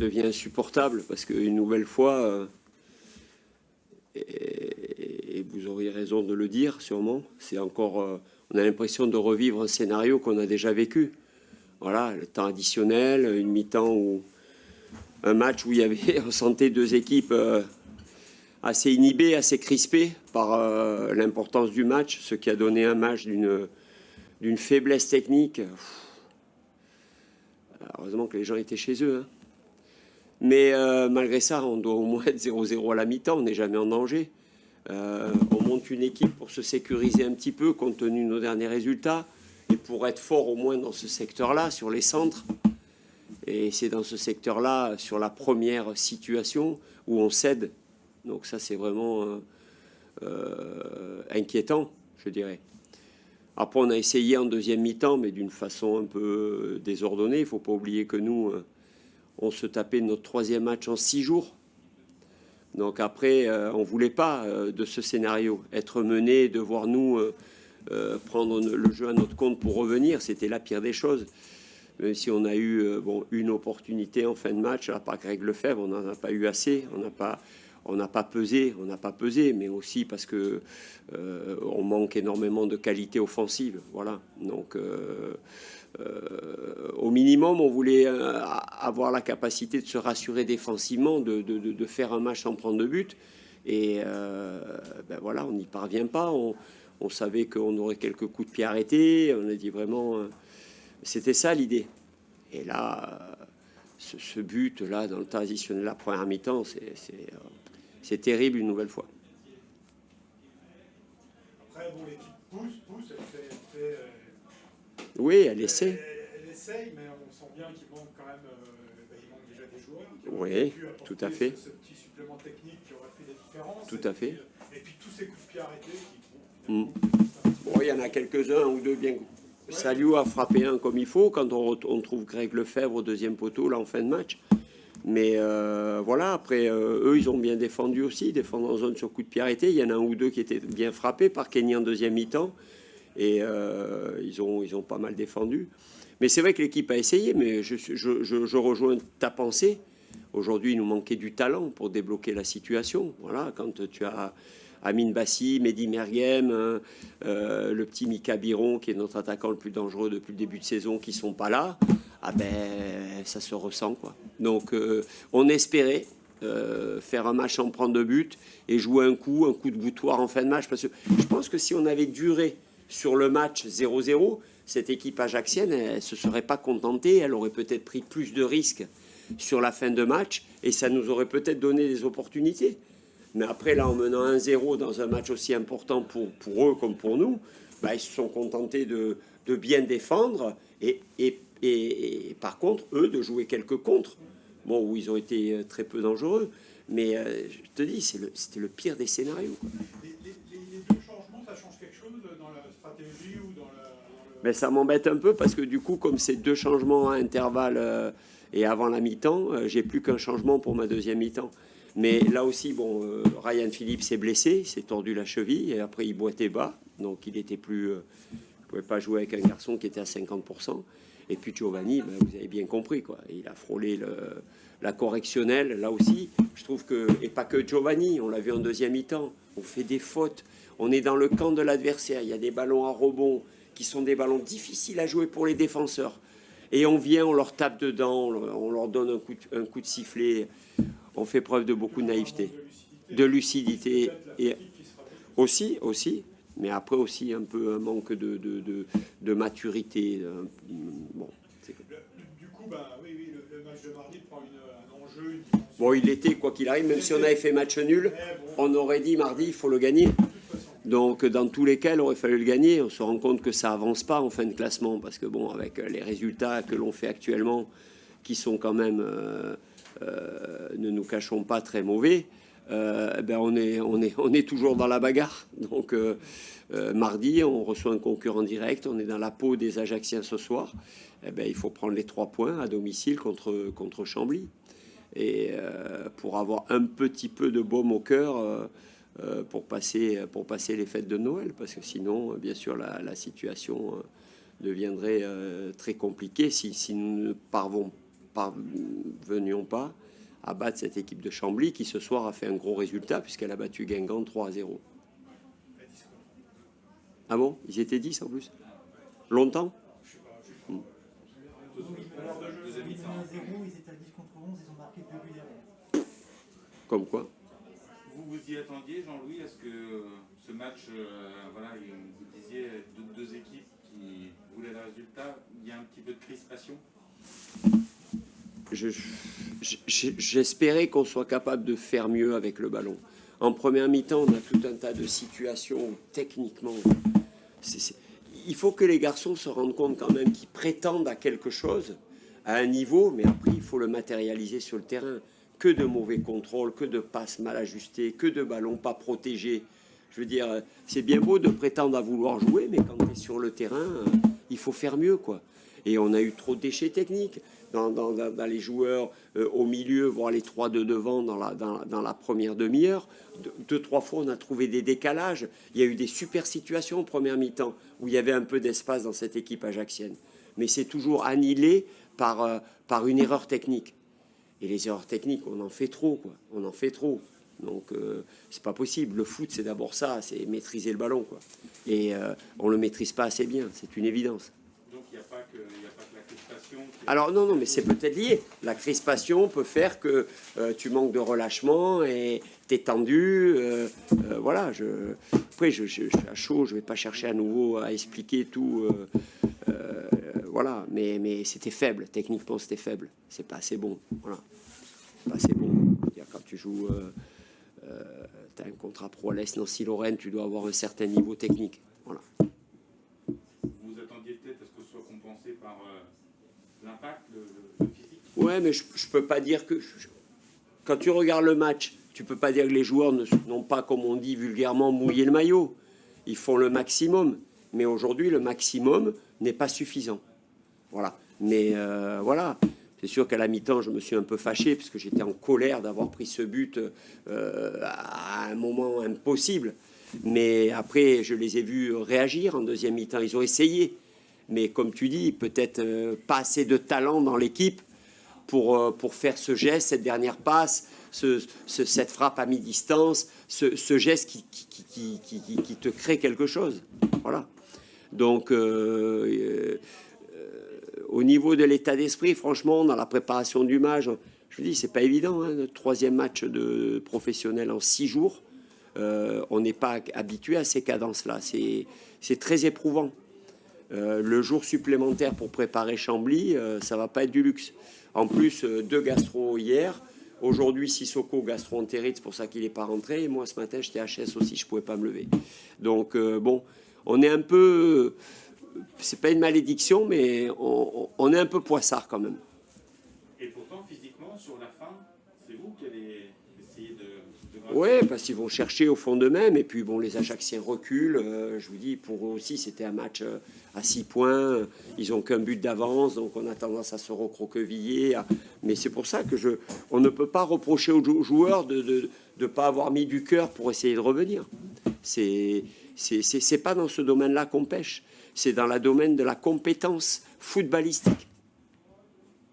devient insupportable parce qu'une nouvelle fois, et vous auriez raison de le dire sûrement, c'est encore, on a l'impression de revivre un scénario qu'on a déjà vécu. Voilà, le temps additionnel, une mi-temps où un match où il y avait, on sentait deux équipes assez inhibées, assez crispées par l'importance du match, ce qui a donné un match d'une faiblesse technique. Heureusement que les gens étaient chez eux. Hein. Mais malgré ça, on doit au moins être 0-0 à la mi-temps, on n'est jamais en danger. On monte une équipe pour se sécuriser un petit peu compte tenu de nos derniers résultats et pour être fort au moins dans ce secteur-là, sur les centres. Et c'est dans ce secteur-là, sur la première situation, où on cède. Donc ça, c'est vraiment inquiétant, je dirais. Après, on a essayé en deuxième mi-temps, mais d'une façon un peu désordonnée. Il ne faut pas oublier que nous, on se tapait notre troisième match en 6 jours. Donc après, on ne voulait pas de ce scénario. Être mené, devoir nous prendre le jeu à notre compte pour revenir, c'était la pire des choses. Même si on a eu une opportunité en fin de match, là, par Greg Lefebvre, on n'en a pas eu assez. On n'a pas pesé, mais aussi parce que on manque énormément de qualité offensive. Voilà. Donc, au minimum, on voulait avoir la capacité de se rassurer défensivement, de faire un match sans prendre de but. Et voilà, on n'y parvient pas. On savait qu'on aurait quelques coups de pied arrêtés. On a dit vraiment, c'était ça l'idée. Et là, ce but-là, dans le temps additionnel, la première mi-temps, c'est terrible une nouvelle fois. Après, bon, l'équipe pousse, elle fait oui, elle essaie. Elle essaye, mais on sent bien qu'il manque quand même, il manque déjà des joueurs. Oui, tout à fait. Ce petit supplément technique qui aurait fait des différences. Tout à fait. Et puis tous ces coups de pied arrêtés qui Bon, il y en a quelques-uns ou deux bien. Saliou a frappé un comme il faut quand on trouve Greg Lefebvre au deuxième poteau là en fin de match. Mais voilà, après, eux, ils ont bien défendu aussi, défendre en zone sur coup de pied arrêté. Il y en a un ou deux qui étaient bien frappés par Kenny en deuxième mi-temps. Et ils ont pas mal défendu. Mais c'est vrai que l'équipe a essayé, mais je rejoins ta pensée. Aujourd'hui, il nous manquait du talent pour débloquer la situation. Voilà, quand tu as Amine Bassi, Mehdi Merguem, le petit Mika Biron, qui est notre attaquant le plus dangereux depuis le début de saison, qui ne sont pas là, ah ben, ça se ressent, quoi. Donc, on espérait faire un match sans prendre de but et jouer un coup de boutoir en fin de match. Parce que je pense que si on avait duré sur le match 0-0, cette équipe ajaxienne, elle ne se serait pas contentée, elle aurait peut-être pris plus de risques sur la fin de match et ça nous aurait peut-être donné des opportunités. Mais après, là, en menant 1-0 dans un match aussi important pour eux comme pour nous, bah, ils se sont contentés de bien défendre et par contre, eux, de jouer quelques contres. Bon, où ils ont été très peu dangereux. Mais je te dis, c'était le pire des scénarios, quoi. Les deux changements, ça change quelque chose dans la stratégie ou dans le... Mais ça m'embête un peu parce que du coup, comme c'est deux changements à intervalle et avant la mi-temps, j'ai plus qu'un changement pour ma deuxième mi-temps. Mais là aussi, bon, Ryan Phillips s'est blessé, il s'est tordu la cheville et après il boitait bas, donc il était plus, je pouvais pas jouer avec un garçon qui était à 50%. Et puis Giovanni, ben, vous avez bien compris, quoi. Il a frôlé la correctionnelle. Là aussi, je trouve que, et pas que Giovanni, on l'a vu en deuxième mi-temps, on fait des fautes. On est dans le camp de l'adversaire. Il y a des ballons à rebond qui sont des ballons difficiles à jouer pour les défenseurs. Et on vient, on leur tape dedans, on leur donne un coup de sifflet. On fait preuve de beaucoup de naïveté, de lucidité. Et aussi. Mais après aussi un peu un manque de maturité. Bon, du coup, bah, oui, le match de mardi prend un enjeu. Bon, il était, quoi qu'il arrive, même si on avait fait match nul, on aurait dit mardi, il faut le gagner. Donc, dans tous les cas, il aurait fallu le gagner. On se rend compte que ça avance pas en fin de classement, parce que bon, avec les résultats que l'on fait actuellement, qui sont quand même, ne nous cachons pas, très mauvais, ben on est toujours dans la bagarre. Donc mardi, on reçoit un concurrent direct, on est dans la peau des Ajacciens ce soir. Eh ben, il faut prendre les 3 points à domicile contre Chambly. Et pour avoir un petit peu de baume au cœur pour passer les fêtes de Noël. Parce que sinon, bien sûr, la situation deviendrait très compliquée si nous ne parvenions pas à battre cette équipe de Chambly qui ce soir a fait un gros résultat puisqu'elle a battu Guingamp 3-0. Ah bon? Ils étaient 10 en plus? Longtemps? Ils étaient à 0, ils étaient à 10 contre 11, ils ont marqué 2 buts derrière. Comme quoi? Vous y attendiez, Jean-Louis, à ce que ce match, voilà, vous disiez deux équipes qui voulaient le résultat, il y a un petit peu de crispation? J'espérais qu'on soit capable de faire mieux avec le ballon. En première mi-temps, on a tout un tas de situations où, techniquement, il faut que les garçons se rendent compte quand même qu'ils prétendent à quelque chose, à un niveau, mais après, il faut le matérialiser sur le terrain. Que de mauvais contrôles, que de passes mal ajustées, que de ballons pas protégés. Je veux dire, c'est bien beau de prétendre à vouloir jouer, mais quand tu es sur le terrain, il faut faire mieux, quoi. Et on a eu trop de déchets techniques dans les joueurs au milieu, voire les 3 de devant dans la première demi-heure. 2-3 fois, on a trouvé des décalages. Il y a eu des super situations en première mi-temps où il y avait un peu d'espace dans cette équipe ajaxienne. Mais c'est toujours annihilé par une erreur technique. Et les erreurs techniques, on en fait trop, quoi. On en fait trop. Donc, c'est pas possible. Le foot, c'est d'abord ça, c'est maîtriser le ballon, quoi. Et on le maîtrise pas assez bien, c'est une évidence. Donc, il n'y a pas que la crispation. Alors, non, mais c'est peut-être lié. La crispation peut faire que tu manques de relâchement et tu es tendu. Voilà. Après, je suis à chaud, je vais pas chercher à nouveau à expliquer tout. Voilà, mais c'était faible, techniquement c'était faible, c'est pas assez bon, voilà, pas assez bon. Quand tu joues, tu as un contrat pro à l'Est Nancy-Lorraine, tu dois avoir un certain niveau technique, voilà. Vous attendiez peut-être à ce que ce soit compensé par l'impact, le physique? Ouais, mais je peux pas dire que... Quand tu regardes le match, tu peux pas dire que les joueurs n'ont pas, comme on dit vulgairement, mouillé le maillot. Ils font le maximum, mais aujourd'hui, le maximum n'est pas suffisant. Voilà, mais voilà, c'est sûr qu'à la mi-temps, je me suis un peu fâché parce que j'étais en colère d'avoir pris ce but à un moment impossible. Mais après, je les ai vus réagir en deuxième mi-temps. Ils ont essayé, mais comme tu dis, peut-être pas assez de talent dans l'équipe pour faire ce geste, cette dernière passe, cette frappe à mi-distance, ce geste qui te crée quelque chose. Voilà. Donc... au niveau de l'état d'esprit, franchement, dans la préparation du match, je vous dis, c'est pas évident. Hein, notre 3e match de professionnel en 6 jours, on n'est pas habitué à ces cadences-là. C'est très éprouvant. Le jour supplémentaire pour préparer Chambly, ça va pas être du luxe. En plus, 2 gastro hier. Aujourd'hui, Sissoko gastro-entérite, c'est pour ça qu'il n'est pas rentré. Et moi, ce matin, j'étais HS aussi, je ne pouvais pas me lever. Donc, bon, on est un peu... C'est pas une malédiction, mais on est un peu poissard quand même. Et pourtant, physiquement, sur la fin, c'est vous qui allez essayer de... Oui, parce qu'ils vont chercher au fond d'eux-mêmes. Et puis, bon, les Ajacciens reculent. Je vous dis, pour eux aussi, c'était un match à 6 points. Ils n'ont qu'un but d'avance, donc on a tendance à se recroqueviller. Mais c'est pour ça que on ne peut pas reprocher aux joueurs de ne pas avoir mis du cœur pour essayer de revenir. C'est pas dans ce domaine-là qu'on pêche. C'est dans le domaine de la compétence footballistique.